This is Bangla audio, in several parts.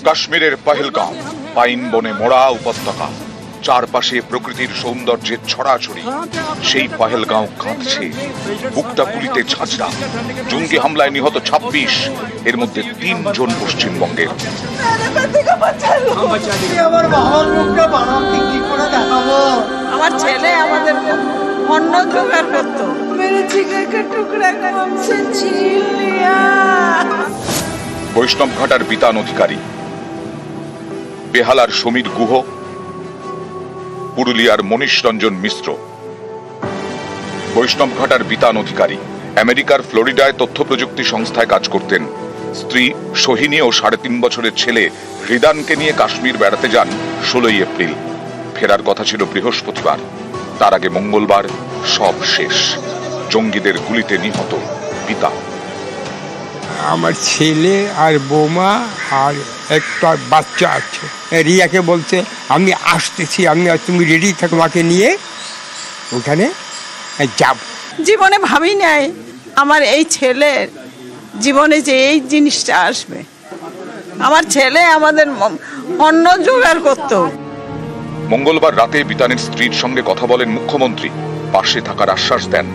কাশ্মীরের পহেলগাঁও পাইন বনে মোড়া উপত্যকা, চারপাশে প্রকৃতির সৌন্দর্যের ছড়াছড়ি। সেই পহেলগাঁও কাঁদছে, বুকটা গুলিতে ঝাঁঝরা। জঙ্গি হামলায় নিহত 26, এর মধ্যে 3 জন পশ্চিমবঙ্গের। আমার ছেলে আমাদের অন্ন জোগাড় করতো। বৈষ্ণবঘাটার বিতান অধিকারী, বেহালার সমীর গুহ, পুরুলিয়ার মনীষ রঞ্জন মিশ্র। বৈষ্ণবঘাটার বিতান অধিকারী আমেরিকার ফ্লোরিডায় তথ্য প্রযুক্তি সংস্থায় কাজ করতেন। স্ত্রী সোহিনী ও 3.5 বছরের ছেলে হৃদানকে নিয়ে কাশ্মীর বেড়াতে যান 16 এপ্রিল। ফেরার কথা ছিল বৃহস্পতিবার। তার আগে মঙ্গলবার সব শেষ। জঙ্গিদের গুলিতে নিহত পিতা। আমার ছেলে আর বৌমা আর একটা বাচ্চা আছে। রিয়াকে বলছে আমি আসতেছি, তুমি রেডি থাকো, আমাকে নিয়ে ওখানে যাব। জীবনে ভাবি নাই আমার এই ছেলের জীবনে যে এই জিনিসটা আসবে। আমার ছেলে আমাদের অন্ন জোগাড় করতো। মঙ্গলবার রাতে বিতানের স্ত্রীর সঙ্গে কথা বলেন মুখ্যমন্ত্রী, পাশে থাকার আশ্বাস দেন।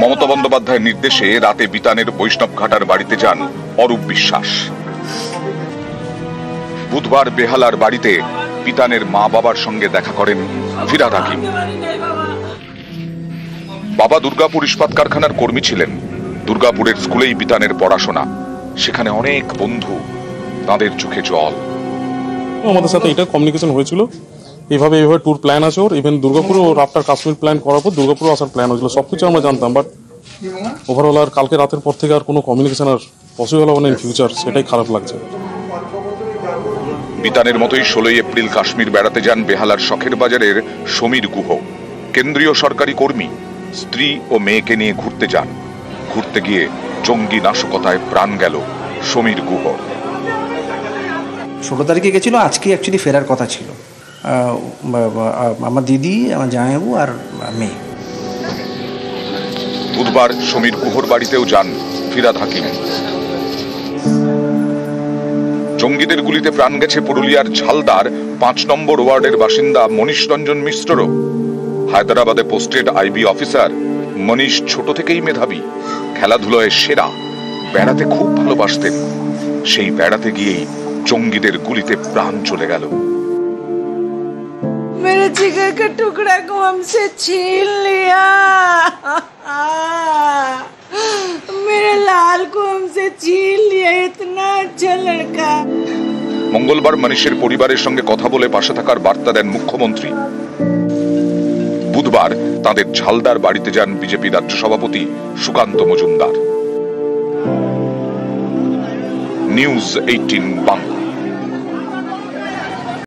মমতা বন্দ্যোপাধ্যায়ের নির্দেশে রাতে বিতানের বৈষ্ণবঘাটার বাড়িতে যান অরূপ বিশ্বাস। বুধবার বেহালার বাড়িতে বিতানের মা বাবার সঙ্গে দেখা করেন ফিরহাদ হাকিম। বাবা দুর্গাপুর ইস্পাত কারখানার কর্মী ছিলেন। দুর্গাপুরের স্কুলেই বিতানের পড়াশোনা। সেখানে অনেক বন্ধু, তাদের চোখে জল। আমাদের সাথে এটা কমিউনিকেশন হয়েছিল, এইভাবে ট্যুর প্ল্যান আছে ওর। ইভেন দুর্গাপুর ও আফটার কাশ্মীর প্ল্যান করার পর দুর্গাপুর আসার প্ল্যান হয়েছিল। সবকিছু আমরা জানতাম, বাট ওভারঅল আর কালকে রাতের পর থেকে আর কোনো কমিউনিকেশন আর পসিবল হবে না ইন ফিউচার, সেটাই খারাপ লাগছে। বিতানের মতোই 16 এপ্রিল কাশ্মীর বেড়াতে যান বেহালার শখের বাজারের সমীর গুহ। কেন্দ্রীয় সরকারি কর্মী, স্ত্রী ও মেয়েকে নিয়ে ঘুরতে যান। ঘুরতে গিয়ে জঙ্গি নাশকতায় প্রাণ গেল সমীর গুহ। 16 তারিখে গেছিল, আজকে অ্যাকচুয়ালি ফেরার কথা ছিল। আমার দিদি, আমার জামাইবাবু আর মেয়ে। বুধবার সমীর গুহর বাড়িতেও যান ফিরহাদ হাকিম। জঙ্গিদের গুলিতে প্রাণ গেছে পুরুলিয়ার ঝালদার 5 নম্বর ওয়ার্ডের বাসিন্দা মনীষ রঞ্জন মিশ্ররও। হায়দ্রাবাদে পোস্টেড আইবি অফিসার মনীষ ছোট থেকেই মেধাবী, খেলাধুলায় সেরা, বেড়াতে খুব ভালোবাসতেন। সেই বেড়াতে গিয়েই জঙ্গিদের গুলিতে প্রাণ চলে গেল। मेरे जिगर का टुकड़ा को हमसे छीन लिया, मेरे लाल को हमसे छीन लिया, इतना अच्छा लड़का। মঙ্গলবার মনীষের পরিবারের সঙ্গে কথা বলে পাশে থাকার বার্তা দেন মুখ্যমন্ত্রী। বুধবার তাদের ঝালদার বাড়িতে যান বিজেপি রাজ্য সভাপতি সুকান্ত মজুমদার। নিউজ 18 বাংলা।